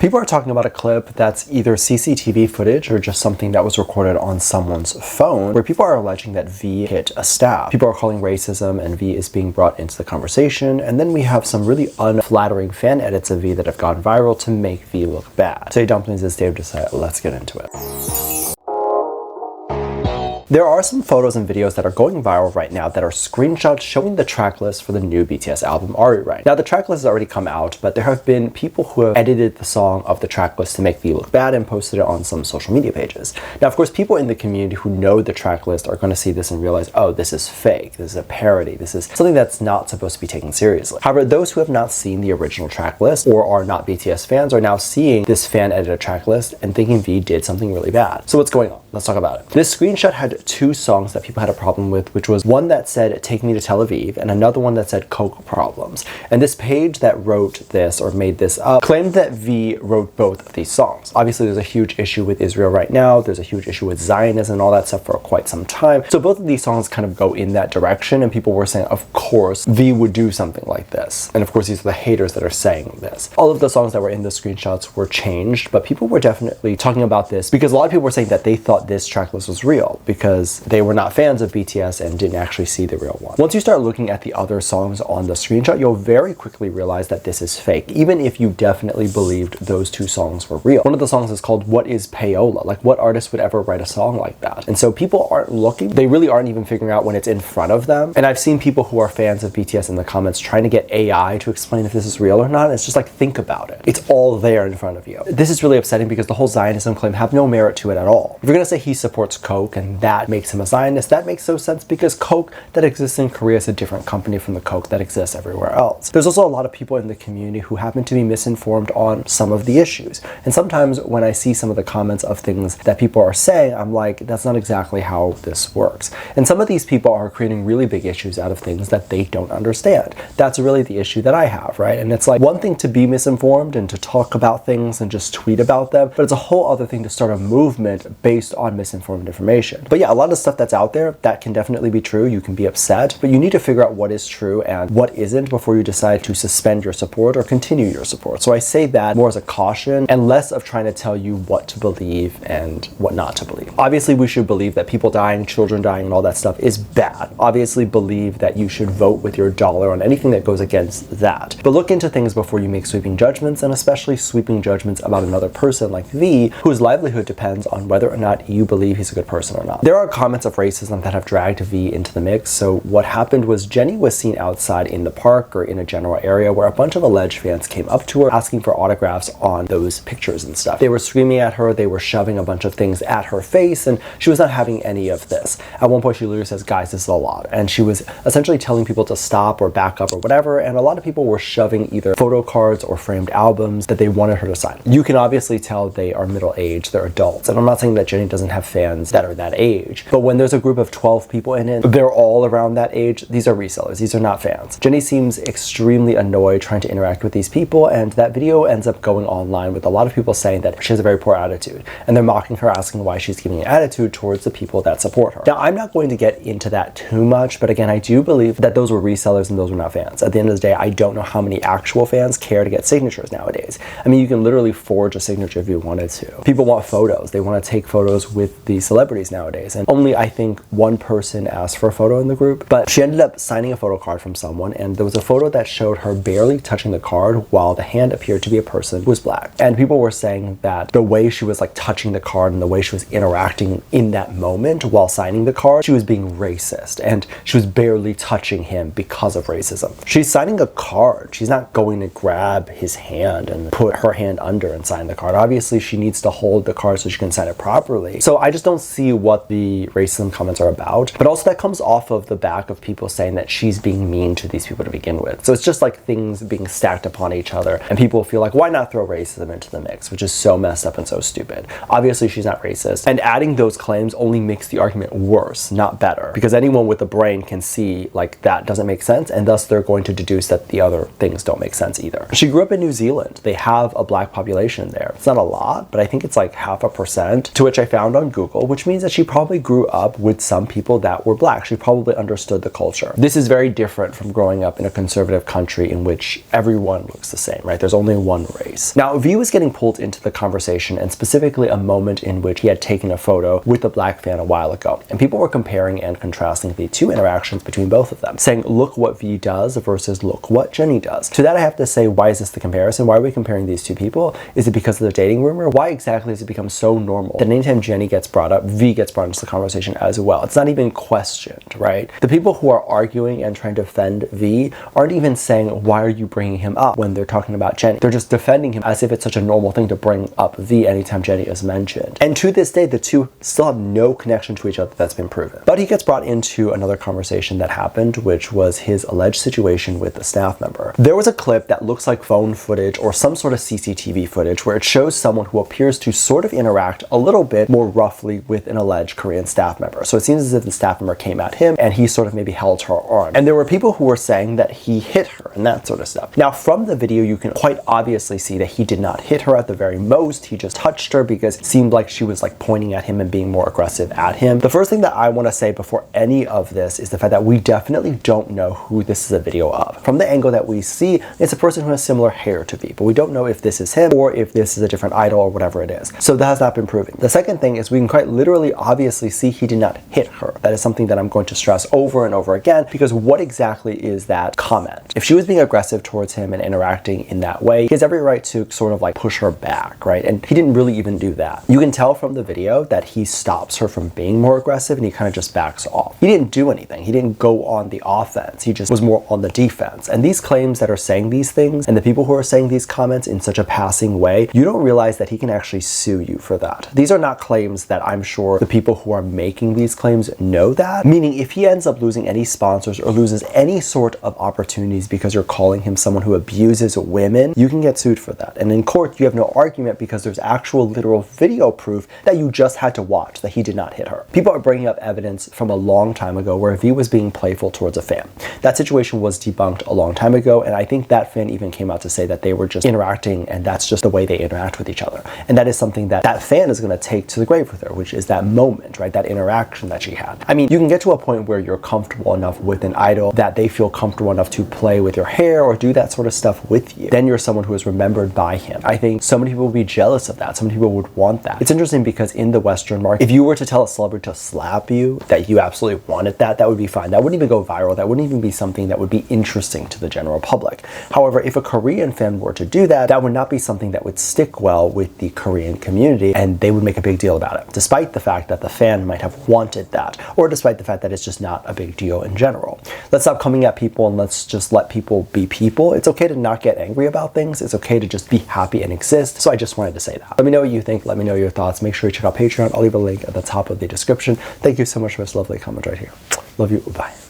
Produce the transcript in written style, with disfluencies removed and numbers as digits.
People are talking about a clip that's either CCTV footage or just something that was recorded on someone's phone, where people are alleging that V hit a staff. People are calling racism and V is being brought into the conversation, and then we have some really unflattering fan edits of V that have gone viral to make V look bad. Today Dumplings is Dave Disci. Let's get into it. There are some photos and videos that are going viral right now that are screenshots showing the track list for the new BTS album ARIRANG. Now the track list has already come out, but there have been people who have edited the song of the track list to make V look bad and posted it on some social media pages. Now of course people in the community who know the track list are going to see this and realize, oh, this is fake, this is a parody, this is something that's not supposed to be taken seriously. However, those who have not seen the original track list or are not BTS fans are now seeing this fan edited track list and thinking V did something really bad. So what's going on? Let's talk about it. This screenshot had two songs that people had a problem with, which was one that said "Take Me to Tel Aviv" and another one that said "Coke Problems." And this page that wrote this or made this up claimed that V wrote both of these songs. Obviously there's a huge issue with Israel right now, there's a huge issue with Zionism and all that stuff for quite some time, so both of these songs kind of go in that direction, and people were saying of course V would do something like this, and of course these are the haters that are saying this. All of the songs that were in the screenshots were changed, but people were definitely talking about this because a lot of people were saying that they thought this track list was real because they were not fans of BTS and didn't actually see the real one. Once you start looking at the other songs on the screenshot, you'll very quickly realize that this is fake, even if you definitely believed those two songs were real. One of the songs is called "What is Payola?" Like, what artist would ever write a song like that? And so people aren't looking, they really aren't even figuring out when it's in front of them. And I've seen people who are fans of BTS in the comments trying to get AI to explain if this is real or not. It's just like, think about it. It's all there in front of you. This is really upsetting because the whole Zionism claim have no merit to it at all. If you're gonna say he supports Coke and that makes him a Zionist, that makes no sense because Coke that exists in Korea is a different company from the Coke that exists everywhere else. There's also a lot of people in the community who happen to be misinformed on some of the issues. And sometimes when I see some of the comments of things that people are saying, I'm like, that's not exactly how this works. And some of these people are creating really big issues out of things that they don't understand. That's really the issue that I have, right? And it's like one thing to be misinformed and to talk about things and just tweet about them, but it's a whole other thing to start a movement based on misinformed information. But yeah, a lot of stuff that's out there that can definitely be true. You can be upset, but you need to figure out what is true and what isn't before you decide to suspend your support or continue your support. So I say that more as a caution and less of trying to tell you what to believe and what not to believe. Obviously, we should believe that people dying, children dying, and all that stuff is bad. Obviously, believe that you should vote with your dollar on anything that goes against that. But look into things before you make sweeping judgments, and especially sweeping judgments about another person like V, whose livelihood depends on whether or not you believe he's a good person or not. There are comments of racism that have dragged V into the mix. So what happened was Jennie was seen outside in the park or in a general area where a bunch of alleged fans came up to her asking for autographs on those pictures and stuff. They were screaming at her, they were shoving a bunch of things at her face, and she was not having any of this. At one point she literally says, guys, this is a lot. And she was essentially telling people to stop or back up or whatever, and a lot of people were shoving either photo cards or framed albums that they wanted her to sign. You can obviously tell they are middle-aged, they're adults. And I'm not saying that Jennie doesn't have fans that are that age, but when there's a group of 12 people in it, they're all around that age, these are resellers, these are not fans. Jennie seems extremely annoyed trying to interact with these people, and that video ends up going online with a lot of people saying that she has a very poor attitude, and they're mocking her, asking why she's giving an attitude towards the people that support her. Now, I'm not going to get into that too much, but again, I do believe that those were resellers and those were not fans. At the end of the day, I don't know how many actual fans care to get signatures nowadays. I mean, you can literally forge a signature if you wanted to. People want photos. They want to take photos with the celebrities nowadays, and only I think one person asked for a photo in the group, but she ended up signing a photo card from someone, and there was a photo that showed her barely touching the card while the hand appeared to be a person who was black. And people were saying that the way she was like touching the card and the way she was interacting in that moment while signing the card, she was being racist, and she was barely touching him because of racism. She's signing a card. She's not going to grab his hand and put her hand under and sign the card. Obviously, she needs to hold the card so she can sign it properly. So I just don't see what the racism comments are about. But also that comes off of the back of people saying that she's being mean to these people to begin with. So it's just like things being stacked upon each other, and people feel like, why not throw racism into the mix, which is so messed up and so stupid. Obviously, she's not racist, and adding those claims only makes the argument worse, not better, because anyone with a brain can see like that doesn't make sense, and thus they're going to deduce that the other things don't make sense either. She grew up in New Zealand. They have a black population there. It's not a lot, but I think it's like 0.5%, to which I found on Google, which means that she probably probably grew up with some people that were black. She probably understood the culture. This is very different from growing up in a conservative country in which everyone looks the same, right? There's only one race. Now, V was getting pulled into the conversation, and specifically a moment in which he had taken a photo with a black fan a while ago. And people were comparing and contrasting the two interactions between both of them, saying, look what V does versus look what Jennie does. To that, I have to say, why is this the comparison? Why are we comparing these two people? Is it because of the dating rumor? Why exactly has it become so normal that anytime Jennie gets brought up, V gets brought into the conversation as well? It's not even questioned, right? The people who are arguing and trying to defend V aren't even saying, why are you bringing him up when they're talking about Jennie? They're just defending him as if it's such a normal thing to bring up V anytime Jennie is mentioned. And to this day, the two still have no connection to each other that's been proven. But he gets brought into another conversation that happened, which was his alleged situation with a staff member. There was a clip that looks like phone footage or some sort of CCTV footage where it shows someone who appears to sort of interact a little bit more roughly with an alleged Korean staff member. So it seems as if the staff member came at him and he sort of maybe held her arm. And there were people who were saying that he hit her and that sort of stuff. Now, from the video, you can quite obviously see that he did not hit her at the very most. He just touched her because it seemed like she was like pointing at him and being more aggressive at him. The first thing that I want to say before any of this is the fact that we definitely don't know who this is a video of. From the angle that we see, it's a person who has similar hair to V, but we don't know if this is him or if this is a different idol or whatever it is. So that has not been proven. The second thing is we can quite literally obviously see he did not hit her. That is something that I'm going to stress over and over again, because what exactly is that comment? If she was being aggressive towards him and interacting in that way, he has every right to sort of like push her back, right? And he didn't really even do that. You can tell from the video that he stops her from being more aggressive and he kind of just backs off. He didn't do anything. He didn't go on the offense. He just was more on the defense. And these claims that are saying these things and the people who are saying these comments in such a passing way, you don't realize that he can actually sue you for that. These are not claims that I'm sure the people who are making these claims know that. Meaning if he ends up losing any sponsors or loses any sort of opportunities because you're calling him someone who abuses women, you can get sued for that. And in court, you have no argument because there's actual literal video proof that you just had to watch that he did not hit her. People are bringing up evidence from a long time ago where V was being playful towards a fan. That situation was debunked a long time ago, and I think that fan even came out to say that they were just interacting and that's just the way they interact with each other. And that is something that that fan is going to take to the grave with her, which is that moment, right? That interaction that she had. I mean, you can get to a point where you're comfortable enough with an idol that they feel comfortable enough to play with your hair or do that sort of stuff with you. Then you're someone who is remembered by him. I think so many people would be jealous of that. So many people would want that. It's interesting because in the Western market, if you were to tell a celebrity to slap you, that you absolutely wanted that, that would be fine. That wouldn't even go viral. That wouldn't even be something that would be interesting to the general public. However, if a Korean fan were to do that, that would not be something that would stick well with the Korean community, and they would make a big deal about it, despite the fact that the fan might have wanted that, or despite the fact that it's just not a big deal in general. Let's stop coming at people and let's just let people be people. It's okay to not get angry about things. It's okay to just be happy and exist. So I just wanted to say that. Let me know what you think. Let me know your thoughts. Make sure you check out Patreon. I'll leave a link at the top of the description. Thank you so much for this lovely comment right here. Love you. Bye.